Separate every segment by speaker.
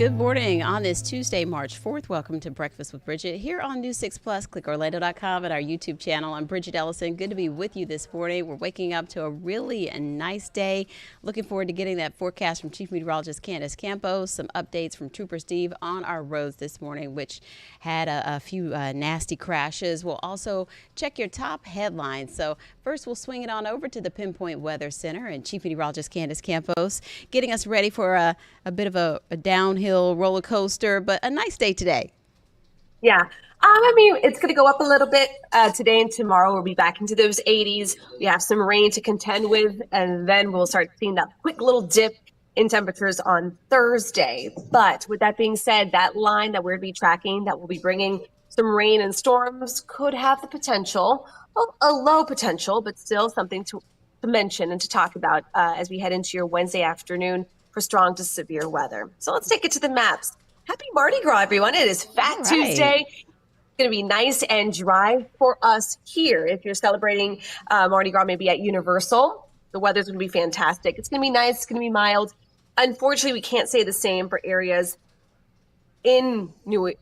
Speaker 1: Good morning on this Tuesday, March 4th. Welcome to Breakfast with Bridgett here on News 6 Plus. Click Orlando.com and our YouTube channel. I'm Bridgett Ellison. Good to be with you this morning. We're waking up to a really nice day. Looking forward to getting that forecast from Chief Meteorologist Candace Campos. Some updates from Trooper Steve on our roads this morning, which had a few nasty crashes. We'll also check your top headlines. So first, we'll swing it on over to the Pinpoint Weather Center and Chief Meteorologist Candace Campos getting us ready for a bit of a downhill roller coaster, but a nice day today.
Speaker 2: Yeah. It's going to go up a little bit today and tomorrow. We'll be back into those 80s. We have some rain to contend with, and then we'll start seeing that quick little dip in temperatures on Thursday. But with that being said, that line that we're going to be tracking that will be bringing some rain and storms could have the potential, a low potential, but still something to mention and to talk about as we head into your Wednesday afternoon for strong to severe weather. So let's take it to the maps. Happy Mardi Gras, everyone. It is Fat Tuesday. It's going to be nice and dry for us here. If you're celebrating Mardi Gras, maybe at Universal, the weather's going to be fantastic. It's going to be nice. It's going to be mild. Unfortunately, we can't say the same for areas in New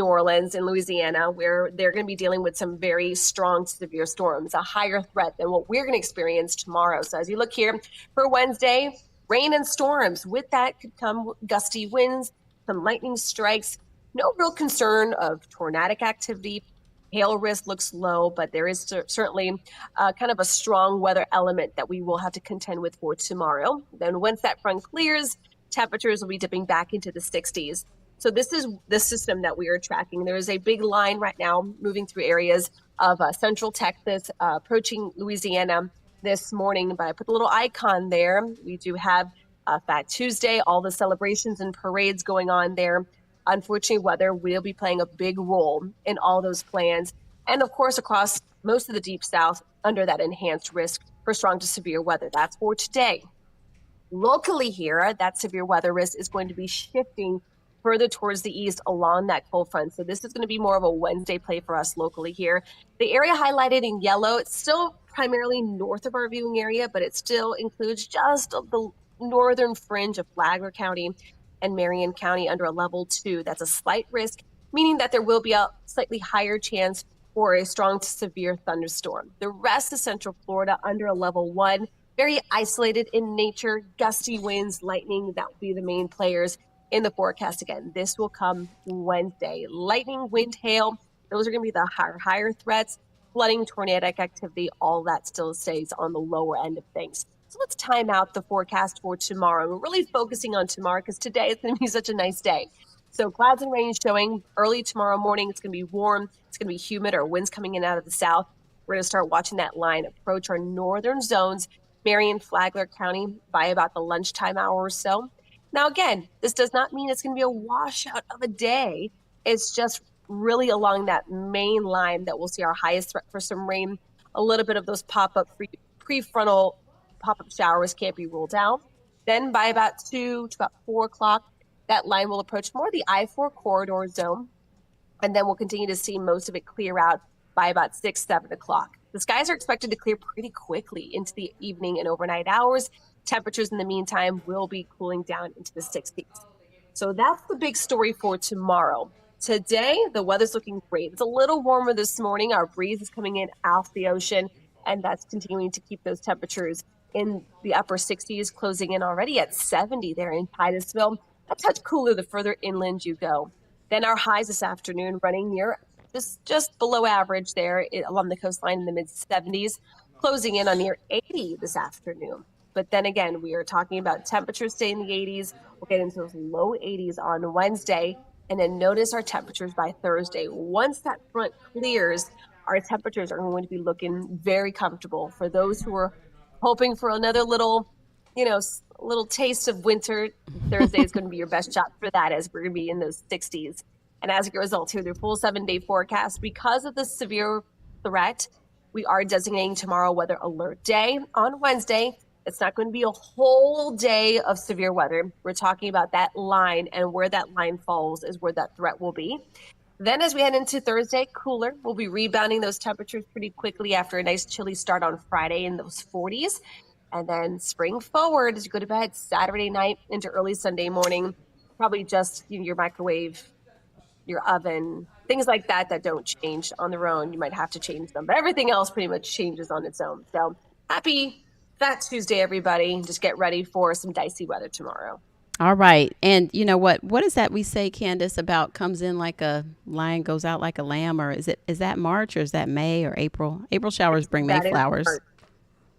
Speaker 2: Orleans and Louisiana, where they're going to be dealing with some very strong, severe storms, a higher threat than what we're going to experience tomorrow. So as you look here for Wednesday, rain and storms. With that could come gusty winds, some lightning strikes. No real concern of tornadic activity. Hail risk looks low, but there is certainly kind of a strong weather element that we will have to contend with for tomorrow. Then once that front clears, temperatures will be dipping back into the 60s. So this is the system that we are tracking. There is a big line right now moving through areas of central Texas, approaching Louisiana this morning, but I put the little icon there. We do have Fat Tuesday, all the celebrations and parades going on there. Unfortunately, weather will be playing a big role in all those plans. And of course, across most of the Deep South under that enhanced risk for strong to severe weather. That's for today. Locally here, that severe weather risk is going to be shifting further towards the east along that cold front. So this is going to be more of a Wednesday play for us locally here. The area highlighted in yellow, it's still primarily north of our viewing area, but it still includes just the northern fringe of Flagler County and Marion County under a level 2. That's a slight risk, meaning that there will be a slightly higher chance for a strong to severe thunderstorm. The rest of Central Florida under a level 1, very isolated in nature, gusty winds, lightning, that will be the main players in the forecast. Again, this will come Wednesday. Lightning, wind, hail, those are going to be the higher threats. Flooding, tornadic activity, all that still stays on the lower end of things. So let's time out the forecast for tomorrow. We're really focusing on tomorrow because today it's going to be such a nice day. So clouds and rain showing early tomorrow morning. It's going to be warm. It's going to be humid, or winds coming in out of the south. We're going to start watching that line approach our northern zones, Marion, Flagler County, by about the lunchtime hour or so. Now, again, this does not mean it's going to be a washout of a day. It's just really along that main line that we'll see our highest threat for some rain. A little bit of those pop-up prefrontal pop-up showers can't be ruled out. Then by about 2 to about 4 o'clock, that line will approach more the I-4 corridor zone. And then we'll continue to see most of it clear out by about 6, 7 o'clock. The skies are expected to clear pretty quickly into the evening and overnight hours. Temperatures in the meantime will be cooling down into the 60s. So that's the big story for tomorrow. Today, the weather's looking great. It's a little warmer this morning. Our breeze is coming in off the ocean, and that's continuing to keep those temperatures in the upper 60s, closing in already at 70 there in Titusville. A touch cooler the further inland you go. Then our highs this afternoon running near just below average there along the coastline in the mid-70s, closing in on near 80 this afternoon. But then again, we are talking about temperatures staying in the 80s. We'll get into those low 80s on Wednesday. And then notice our temperatures by Thursday. Once that front clears, our temperatures are going to be looking very comfortable. For those who are hoping for another little taste of winter, Thursday is going to be your best shot for that, as we're going to be in those 60s. And as a result, here, their full 7-day forecast, because of the severe threat, we are designating tomorrow weather alert day. On Wednesday, it's not going to be a whole day of severe weather. We're talking about that line, and where that line falls is where that threat will be. Then as we head into Thursday, cooler. We'll be rebounding those temperatures pretty quickly after a nice chilly start on Friday in those 40s. And then spring forward as you go to bed Saturday night into early Sunday morning. probably just your microwave, your oven, things like that that don't change on their own. You might have to change them, but everything else pretty much changes on its own. So happy Fat Tuesday, everybody. Just get ready for some dicey weather tomorrow.
Speaker 1: All right. And you know what? What is that we say, Candace, about comes in like a lion, goes out like a lamb? Or is that March or is that May or April? April showers bring May
Speaker 2: That is
Speaker 1: flowers.
Speaker 2: March.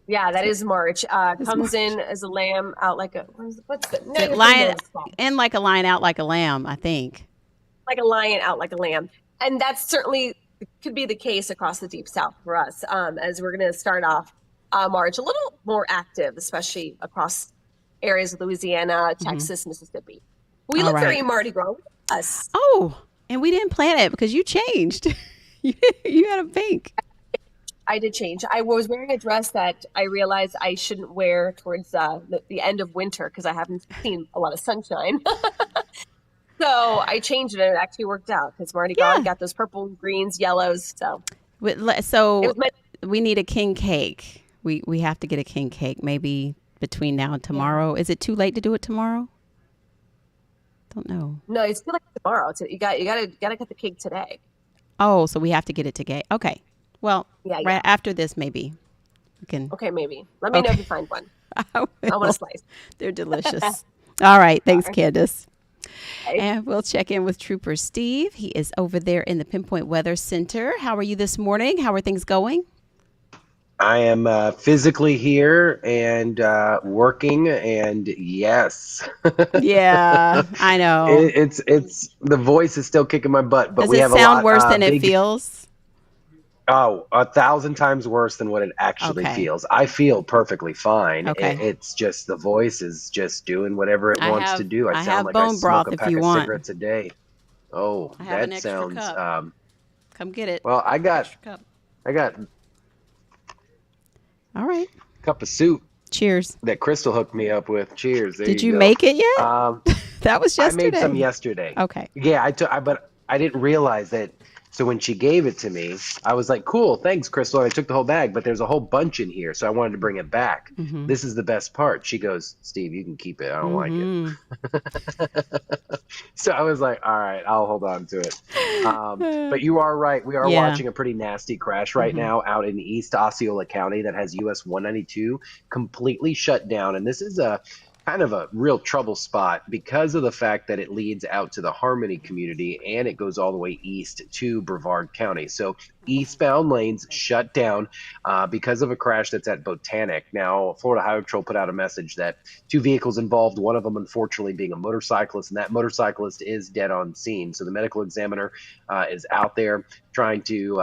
Speaker 2: Yeah, that is March.
Speaker 1: It's
Speaker 2: Comes
Speaker 1: March.
Speaker 2: in as a lamb, out like a what's the
Speaker 1: The
Speaker 2: negative
Speaker 1: lion
Speaker 2: Windows spot.
Speaker 1: in like a lion, out like a lamb, I think.
Speaker 2: Like a lion, out like a lamb. And that's certainly could be the case across the deep south for us, as we're going to start off March a little more active, especially across areas of Louisiana, Texas, Mississippi. We
Speaker 1: All
Speaker 2: look
Speaker 1: right.
Speaker 2: very Mardi Gras with us.
Speaker 1: Oh, and we didn't plan it because you changed. You had a pink.
Speaker 2: I did change. I was wearing a dress that I realized I shouldn't wear towards the end of winter because I haven't seen a lot of sunshine. So I changed it and it actually worked out because Mardi Gras
Speaker 1: Yeah.
Speaker 2: got those purple, greens, yellows. So it
Speaker 1: So
Speaker 2: was meant.
Speaker 1: we need a king cake. We have to get a king cake maybe between now and tomorrow. Is it too late to do it tomorrow? Don't know.
Speaker 2: No, it's too like tomorrow. You gotta get the cake today.
Speaker 1: Oh, so we have to get it today. Okay. Well,
Speaker 2: Yeah,
Speaker 1: right
Speaker 2: yeah.
Speaker 1: after this, maybe we can.
Speaker 2: Okay, maybe. Let me know if you find one.
Speaker 1: I
Speaker 2: I want
Speaker 1: will.
Speaker 2: a slice.
Speaker 1: They're delicious. All right. Thanks,
Speaker 2: Sorry.
Speaker 1: Candace.
Speaker 2: Okay.
Speaker 1: And we'll check in with Trooper Steve. He is over there in the Pinpoint Weather Center. How are you this morning? How are things going?
Speaker 3: I am physically here and working, and yes,
Speaker 1: Yeah, I know.
Speaker 3: it's the voice is still kicking my butt, but
Speaker 1: Does
Speaker 3: we
Speaker 1: it
Speaker 3: have a
Speaker 1: sound
Speaker 3: lot
Speaker 1: worse than it
Speaker 3: big.
Speaker 1: feels?
Speaker 3: Oh, 1,000 times worse than what it actually
Speaker 1: Okay.
Speaker 3: feels. I feel perfectly fine.
Speaker 1: Okay.
Speaker 3: It's just the voice is just doing whatever it
Speaker 1: I
Speaker 3: wants to
Speaker 1: have
Speaker 3: do. I
Speaker 1: I
Speaker 3: sound
Speaker 1: have
Speaker 3: like I
Speaker 1: bone
Speaker 3: smoke
Speaker 1: broth
Speaker 3: a
Speaker 1: if
Speaker 3: pack
Speaker 1: you
Speaker 3: of
Speaker 1: want.
Speaker 3: cigarettes a day. Oh,
Speaker 1: I have an
Speaker 3: that
Speaker 1: extra
Speaker 3: sounds.
Speaker 1: cup. Come get it.
Speaker 3: Well,
Speaker 1: Extra cup.
Speaker 3: I got a
Speaker 1: All right.
Speaker 3: cup of soup
Speaker 1: Cheers.
Speaker 3: that Crystal hooked me up with. Cheers. There
Speaker 1: Did
Speaker 3: you
Speaker 1: you
Speaker 3: go.
Speaker 1: make it yet?
Speaker 3: Um,
Speaker 1: That was
Speaker 3: I made some
Speaker 1: yesterday.
Speaker 3: yesterday.
Speaker 1: Okay.
Speaker 3: Yeah, but I didn't realize that. So when she gave it to me, I was like, "Cool, thanks, Crystal." And I took the whole bag, but there's a whole bunch in here, so I wanted to bring it back.
Speaker 1: Mm-hmm.
Speaker 3: This is the best part. She goes, "Steve, you can keep it. I don't like it."
Speaker 1: Mm-hmm.
Speaker 3: So I was like, "All right, I'll hold on to it." But you are right. We are
Speaker 1: Yeah.
Speaker 3: watching a pretty nasty crash right
Speaker 1: Mm-hmm.
Speaker 3: now out in East Osceola County that has US 192 completely shut down, and this is a kind of a real trouble spot because of the fact that it leads out to the Harmony community and it goes all the way east to Brevard County. So eastbound lanes shut down because of a crash that's at Botanic. Now, Florida Highway Patrol put out a message that 2 vehicles involved, one of them unfortunately being a motorcyclist, and that motorcyclist is dead on scene. So the medical examiner is out there trying to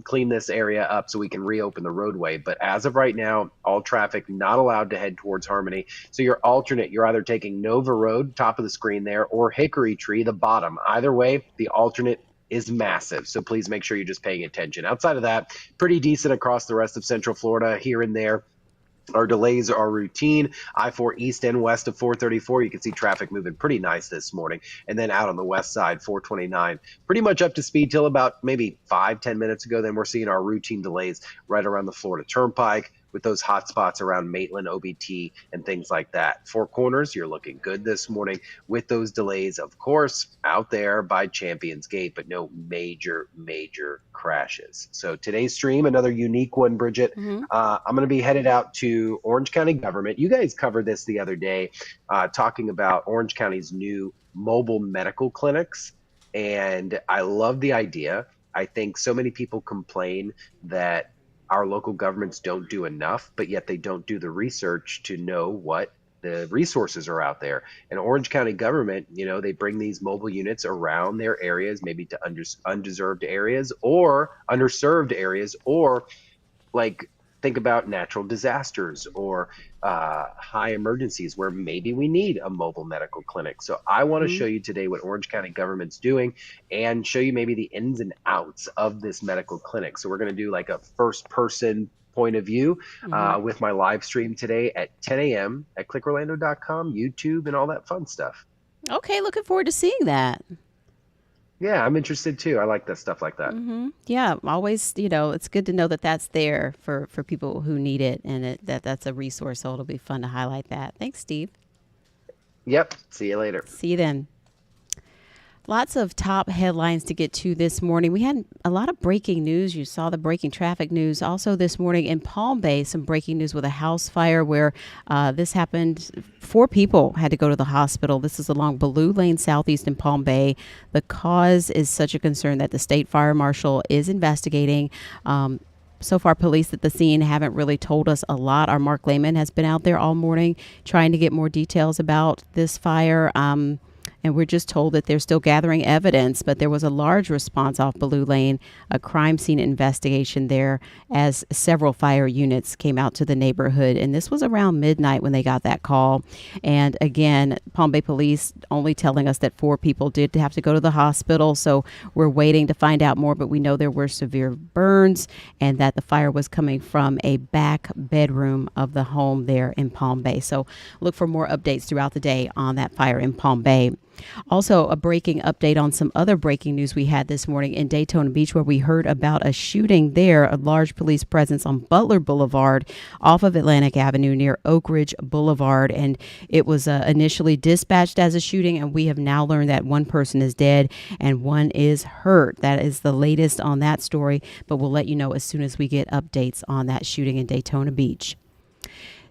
Speaker 3: clean this area up so we can reopen the roadway. But as of right now, all traffic not allowed to head towards Harmony. So your alternate, you're either taking Nova Road, top of the screen there, or Hickory Tree, the bottom. Either way, the alternate is massive. So please make sure you're just paying attention. Outside of that, pretty decent across the rest of Central Florida here and there. Our delays are routine. I-4 east and west of 434. You can see traffic moving pretty nice this morning. And then out on the west side, 429, pretty much up to speed till about maybe 5-10 minutes ago. Then we're seeing our routine delays right around the Florida Turnpike with those hot spots around Maitland, OBT, and things like that. Four Corners, you're looking good this morning with those delays, of course, out there by Champions Gate, but no major crashes. So today's stream, another unique one, Bridgett.
Speaker 1: Mm-hmm.
Speaker 3: I'm going to be headed out to Orange County government. You guys covered this the other day, talking about Orange County's new mobile medical clinics. And I love the idea. I think so many people complain that our local governments don't do enough, but yet they don't do the research to know what the resources are out there. And Orange County government, they bring these mobile units around their areas, maybe to undeserved areas or underserved areas, or like think about natural disasters or high emergencies where maybe we need a mobile medical clinic. So I want to show you today what Orange County government's doing and show you maybe the ins and outs of this medical clinic. So we're going to do like a first person point of view with my live stream today at 10 a.m. at clickorlando.com, YouTube, and all that fun stuff.
Speaker 1: Okay, looking forward to seeing that.
Speaker 3: Yeah, I'm interested too. I like that stuff like that.
Speaker 1: Mm-hmm. Yeah, always, it's good to know that that's there for people who need it and that's a resource. So it'll be fun to highlight that. Thanks, Steve.
Speaker 3: Yep. See you later.
Speaker 1: See you then. Lots of top headlines to get to this morning. We had a lot of breaking news. You saw the breaking traffic news. Also this morning in Palm Bay, some breaking news with a house fire where this happened. 4 people had to go to the hospital. This is along Blue Lane Southeast in Palm Bay. The cause is such a concern that the state fire marshal is investigating. So far, police at the scene haven't really told us a lot. Our Mark Lehman has been out there all morning trying to get more details about this fire. And we're just told that they're still gathering evidence, but there was a large response off Blue Lane, a crime scene investigation there as several fire units came out to the neighborhood. And this was around midnight when they got that call. And again, Palm Bay police only telling us that 4 people did have to go to the hospital. So we're waiting to find out more, but we know there were severe burns and that the fire was coming from a back bedroom of the home there in Palm Bay. So look for more updates throughout the day on that fire in Palm Bay. Also, a breaking update on some other breaking news we had this morning in Daytona Beach, where we heard about a shooting there, a large police presence on Butler Boulevard off of Atlantic Avenue near Oak Ridge Boulevard. And it was initially dispatched as a shooting, and we have now learned that 1 person is dead and 1 is hurt. That is the latest on that story, but we'll let you know as soon as we get updates on that shooting in Daytona Beach.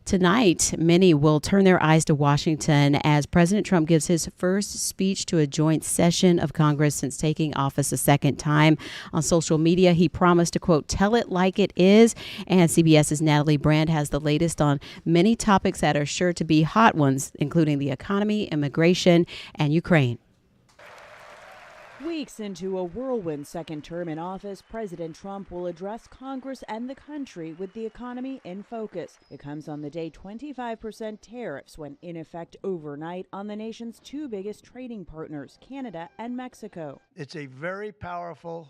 Speaker 1: Tonight, many will turn their eyes to Washington as President Trump gives his first speech to a joint session of Congress since taking office a second time. On social media, he promised to, quote, tell it like it is. And CBS's Natalie Brand has the latest on many topics that are sure to be hot ones, including the economy, immigration, and Ukraine.
Speaker 4: Weeks into a whirlwind second term in office, President Trump will address Congress and the country with the economy in focus. It comes on the day 25% tariffs went in effect overnight on the nation's 2 biggest trading partners, Canada and Mexico.
Speaker 5: It's a very powerful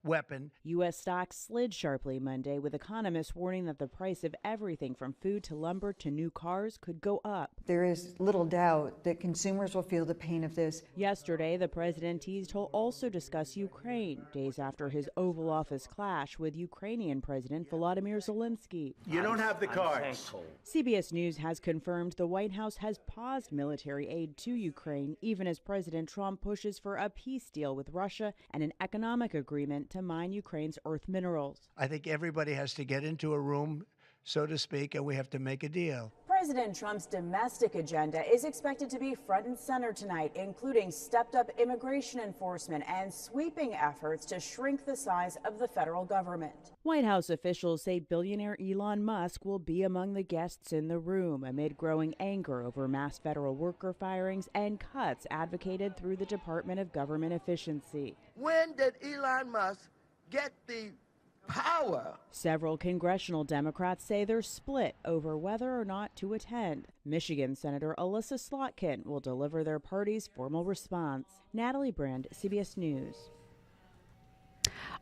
Speaker 5: weapon.
Speaker 4: U.S. stocks slid sharply Monday, with economists warning that the price of everything from food to lumber to new cars could go up.
Speaker 6: There is little doubt that consumers will feel the pain of this.
Speaker 4: Yesterday, the president teased he'll also discuss Ukraine, days after his Oval Office clash with Ukrainian President Volodymyr Zelensky.
Speaker 5: You don't have the cards.
Speaker 4: CBS News has confirmed the White House has paused military aid to Ukraine, even as President Trump pushes for a peace deal with Russia and an economic agreement to mine Ukraine's earth minerals.
Speaker 5: I think everybody has to get into a room, so to speak, and we have to make a deal.
Speaker 4: President Trump's domestic agenda is expected to be front and center tonight, including stepped-up immigration enforcement and sweeping efforts to shrink the size of the federal government. White House officials say billionaire Elon Musk will be among the guests in the room amid growing anger over mass federal worker firings and cuts advocated through the Department of Government Efficiency.
Speaker 7: When did Elon Musk get the power?
Speaker 4: Several congressional Democrats say they're split over whether or not to attend. Michigan Senator Alyssa Slotkin will deliver their party's formal response. Natalie Brand, CBS News.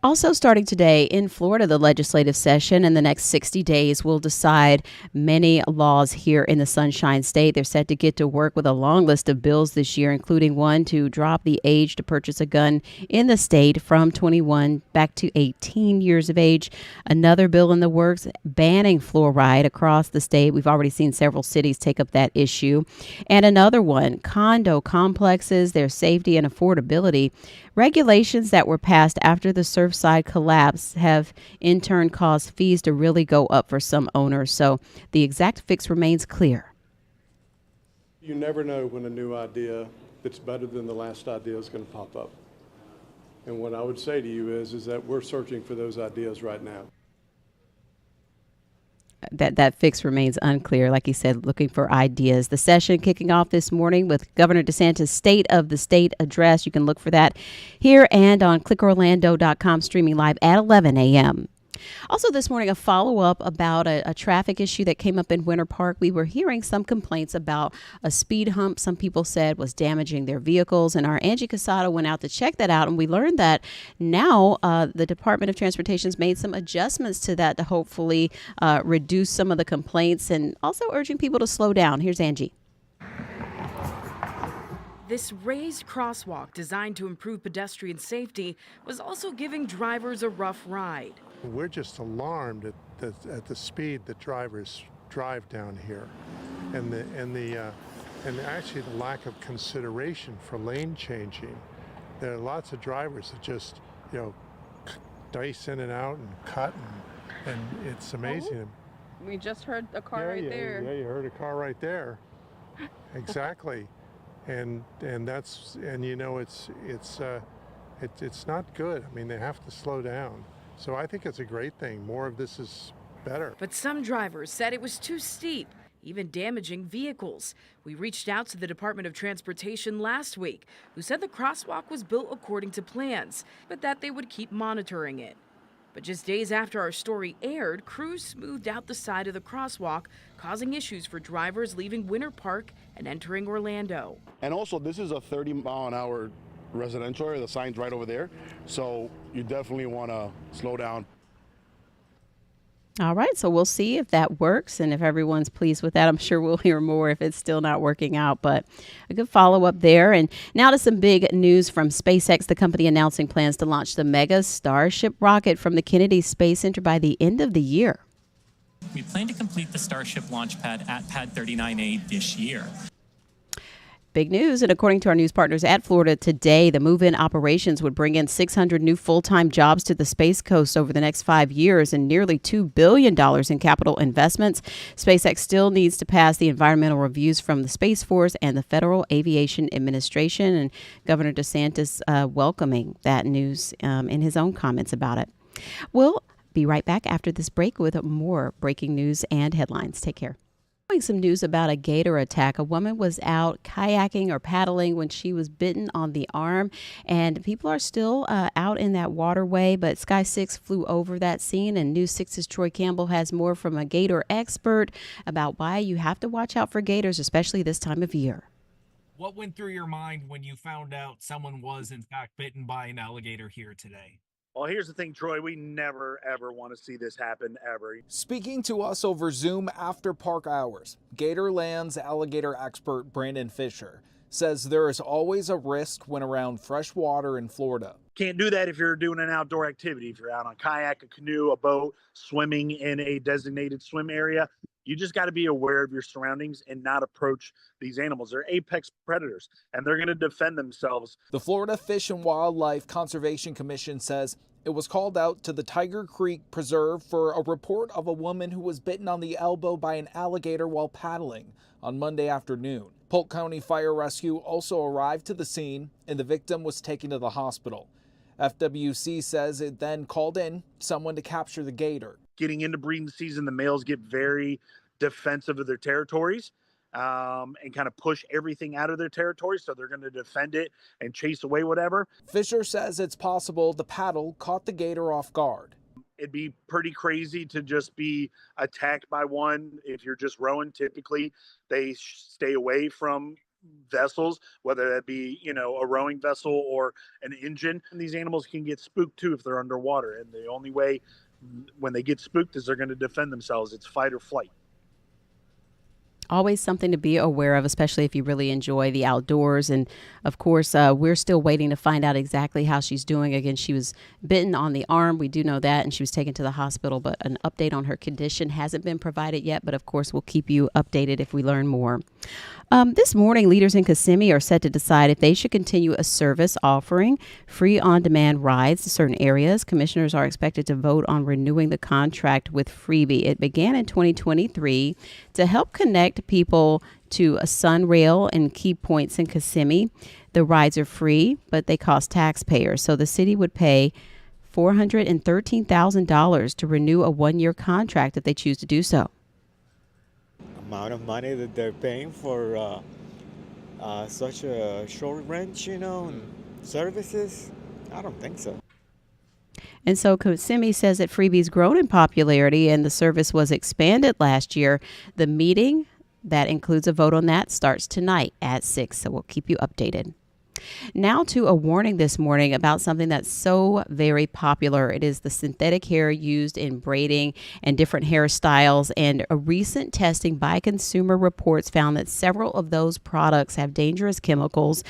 Speaker 1: Also starting today in Florida, the legislative session in the next 60 days will decide many laws here in the Sunshine State. They're set to get to work with a long list of bills this year, including one to drop the age to purchase a gun in the state from 21 back to 18 years of age. Another bill in the works banning fluoride across the state. We've already seen several cities take up that issue. And another one, condo complexes, their safety and affordability. Regulations that were passed after the Surfside collapse have in turn caused fees to really go up for some owners. So the exact fix remains clear.
Speaker 8: You never know when a new idea that's better than the last idea is going to pop up. And what I would say to you is that we're searching for those ideas right now.
Speaker 1: That fix remains unclear. Like he said, looking for ideas. The session kicking off this morning with Governor DeSantis' State of the State address. You can look for that here and on clickorlando.com, streaming live at 11 a.m. Also this morning, a follow-up about a traffic issue that came up in Winter Park. We were hearing some complaints about a speed hump some people said was damaging their vehicles, and our Angie Casado went out to check that out, and we learned that now the Department of Transportation's made some adjustments to that to hopefully reduce some of the complaints, and also urging people to slow down. Here's Angie.
Speaker 9: This raised crosswalk designed to improve pedestrian safety was also giving drivers a rough ride.
Speaker 10: We're just alarmed at the speed that drivers drive down here, and the and actually the lack of consideration for lane changing. There are lots of drivers that just, dice in and out and cut, and it's amazing.
Speaker 11: We just heard a car right there.
Speaker 10: Yeah, you heard a car right there. Exactly, and it's not good. I mean, they have to slow down. So I think it's a great thing. More of this is better.
Speaker 9: But some drivers said it was too steep, even damaging vehicles. We reached out to the Department of Transportation last week, who said the crosswalk was built according to plans, but that they would keep monitoring it. But just days after our story aired, crews smoothed out the side of the crosswalk, causing issues for drivers leaving Winter Park and entering Orlando.
Speaker 12: And also, this is a 30-mile-an-hour residential area. The sign's right over there, so you definitely want to slow down.
Speaker 1: All right, so we'll see if that works and if everyone's pleased with that. I'm sure we'll hear more if it's still not working out, but a good follow-up there. And now to some big news from SpaceX, the company announcing plans to launch the mega Starship rocket from the Kennedy Space Center by the end of the year.
Speaker 13: We plan to complete the Starship launch pad at Pad 39A this year.
Speaker 1: Big news, and according to our news partners at Florida Today, the move-in operations would bring in 600 new full-time jobs to the Space Coast over the next 5 years and nearly $2 billion in capital investments. SpaceX still needs to pass the environmental reviews from the Space Force and the Federal Aviation Administration, and Governor DeSantis welcoming that news in his own comments about it. We'll be right back after this break with more breaking news and headlines. Take care. Some news about a gator attack. A woman was out kayaking or paddling when she was bitten on the arm, and people are still out in that waterway, but Sky 6 flew over that scene, and News 6's Troy Campbell has more from a gator expert about why you have to watch out for gators, especially this time of year.
Speaker 14: What went through your mind when you found out someone was in fact bitten by an alligator here today?
Speaker 15: Well, here's the thing, Troy. We never, ever want to see this happen, ever.
Speaker 16: Speaking to us over Zoom after park hours, Gatorland's alligator expert Brandon Fisher says there is always a risk when around fresh water in Florida.
Speaker 15: Can't do that if you're doing an outdoor activity. If you're out on a kayak, a canoe, a boat, swimming in a designated swim area, you just got to be aware of your surroundings and not approach these animals. They're apex predators, and they're going to defend themselves.
Speaker 16: The Florida Fish and Wildlife Conservation Commission says it was called out to the Tiger Creek Preserve for a report of a woman who was bitten on the elbow by an alligator while paddling on Monday afternoon. Polk County Fire Rescue also arrived to the scene, and the victim was taken to the hospital. FWC says it then called in someone to capture the gator.
Speaker 15: Getting into breeding season, the males get very defensive of their territories and kind of push everything out of their territory. So they're going to defend it and chase away whatever.
Speaker 16: Fisher says it's possible the paddle caught the gator off guard.
Speaker 15: It'd be pretty crazy to just be attacked by one. If you're just rowing, typically they stay away from vessels, whether that be, a rowing vessel or an engine. And these animals can get spooked too if they're underwater. And the only way when they get spooked is they're going to defend themselves. It's fight or flight.
Speaker 1: Always something to be aware of, especially if you really enjoy the outdoors. And of course, we're still waiting to find out exactly how she's doing. Again, she was bitten on the arm. We do know that, and she was taken to the hospital, but an update on her condition hasn't been provided yet. But of course, we'll keep you updated if we learn more. This morning, leaders in Kissimmee are set to decide if they should continue a service offering free on-demand rides to certain areas. Commissioners are expected to vote on renewing the contract with Freebie. It began in 2023 to help connect people to a Sunrail and key points in Kissimmee. The rides are free, but they cost taxpayers. So the city would pay $413,000 to renew a one-year contract if they choose to do so.
Speaker 17: Amount of money that they're paying for such a short range, and services? I don't think so.
Speaker 1: And so Kissimmee says that Freebie's grown in popularity and the service was expanded last year. The meeting that includes a vote on that starts tonight at 6, so we'll keep you updated. Now to a warning this morning about something that's so very popular. It is the synthetic hair used in braiding and different hairstyles. And a recent testing by Consumer Reports found that several of those products have dangerous chemicals,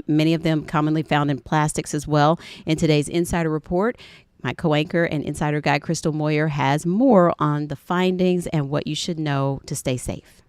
Speaker 1: many of them commonly found in plastics as well. In today's Insider Report, my co-anchor and insider guy Crystal Moyer has more on the findings and what you should know to stay safe.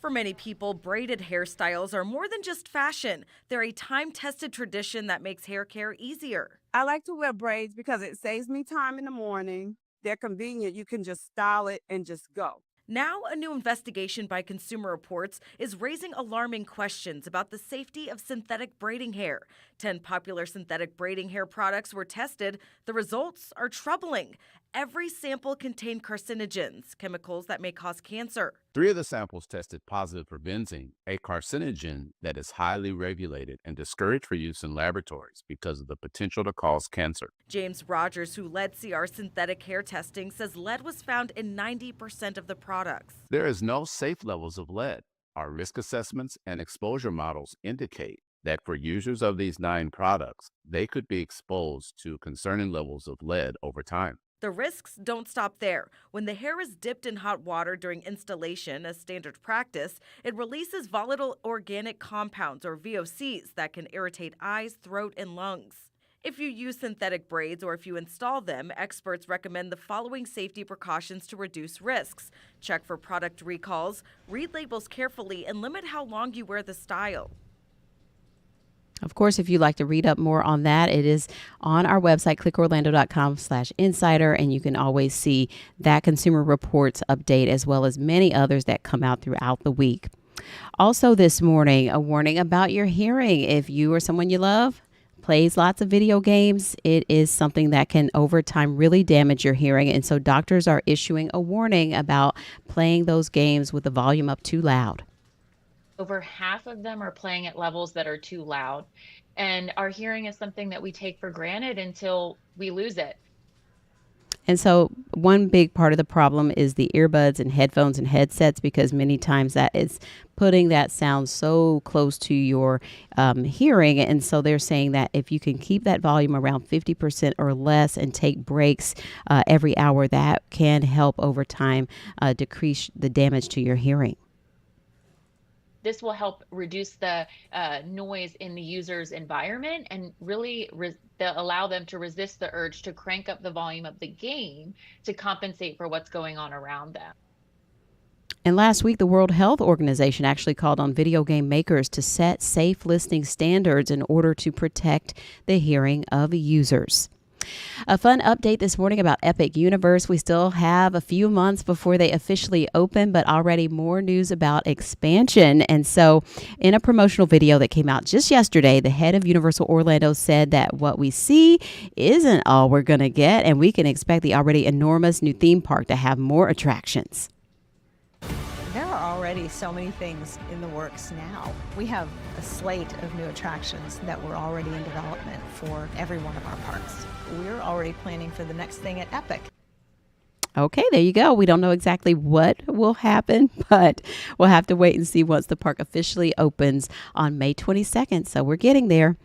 Speaker 18: For many people, braided hairstyles are more than just fashion. They're a time-tested tradition that makes hair care easier.
Speaker 19: I like to wear braids because it saves me time in the morning. They're convenient. You can just style it and just go.
Speaker 18: Now, a new investigation by Consumer Reports is raising alarming questions about the safety of synthetic braiding hair. 10 popular synthetic braiding hair products were tested. The results are troubling. Every sample contained carcinogens, chemicals that may cause cancer.
Speaker 20: 3 of the samples tested positive for benzene, a carcinogen that is highly regulated and discouraged for use in laboratories because of the potential to cause cancer.
Speaker 18: James Rogers, who led CR synthetic hair testing, says lead was found in 90% of the products.
Speaker 20: There is no safe levels of lead. Our risk assessments and exposure models indicate that for users of these 9 products, they could be exposed to concerning levels of lead over time.
Speaker 18: The risks don't stop there. When the hair is dipped in hot water during installation, as standard practice, it releases volatile organic compounds, or VOCs, that can irritate eyes, throat, and lungs. If you use synthetic braids or if you install them, experts recommend the following safety precautions to reduce risks. Check for product recalls, read labels carefully, and limit how long you wear the style.
Speaker 1: Of course, if you'd like to read up more on that, it is on our website, clickorlando.com/insider, and you can always see that Consumer Reports update as well as many others that come out throughout the week. Also this morning, a warning about your hearing. If you or someone you love plays lots of video games, it is something that can over time really damage your hearing. And so doctors are issuing a warning about playing those games with the volume up too loud.
Speaker 21: Over half of them are playing at levels that are too loud. And our hearing is something that we take for granted until we lose it.
Speaker 1: And so one big part of the problem is the earbuds and headphones and headsets, because many times that is putting that sound so close to your hearing. And so they're saying that if you can keep that volume around 50% or less and take breaks every hour, that can help over time decrease the damage to your hearing.
Speaker 21: This will help reduce the noise in the user's environment and really allow them to resist the urge to crank up the volume of the game to compensate for what's going on around them.
Speaker 1: And last week, the World Health Organization actually called on video game makers to set safe listening standards in order to protect the hearing of users. A fun update this morning about Epic Universe. We still have a few months before they officially open, but already more news about expansion. And so in a promotional video that came out just yesterday, the head of Universal Orlando said that what we see isn't all we're going to get, and we can expect the already enormous new theme park to have more attractions.
Speaker 22: There are already so many things in the works now. We have a slate of new attractions that were already in development for every one of our parks. We're already planning for the next thing at Epic.
Speaker 1: Okay, there you go. We don't know exactly what will happen, but we'll have to wait and see once the park officially opens on May 22nd. So we're getting there.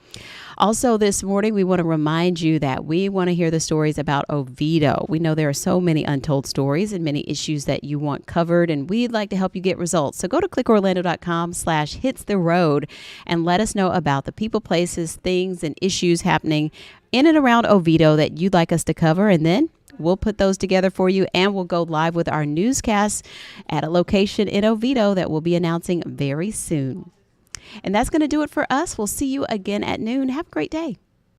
Speaker 1: Also this morning, we want to remind you that we want to hear the stories about Oviedo. We know there are so many untold stories and many issues that you want covered, and we'd like to help you get results. So go to clickorlando.com/hitstheroad and let us know about the people, places, things, and issues happening in and around Oviedo that you'd like us to cover, and then we'll put those together for you, and we'll go live with our newscast at a location in Oviedo that we'll be announcing very soon. And that's going to do it for us. We'll see you again at noon. Have a great day.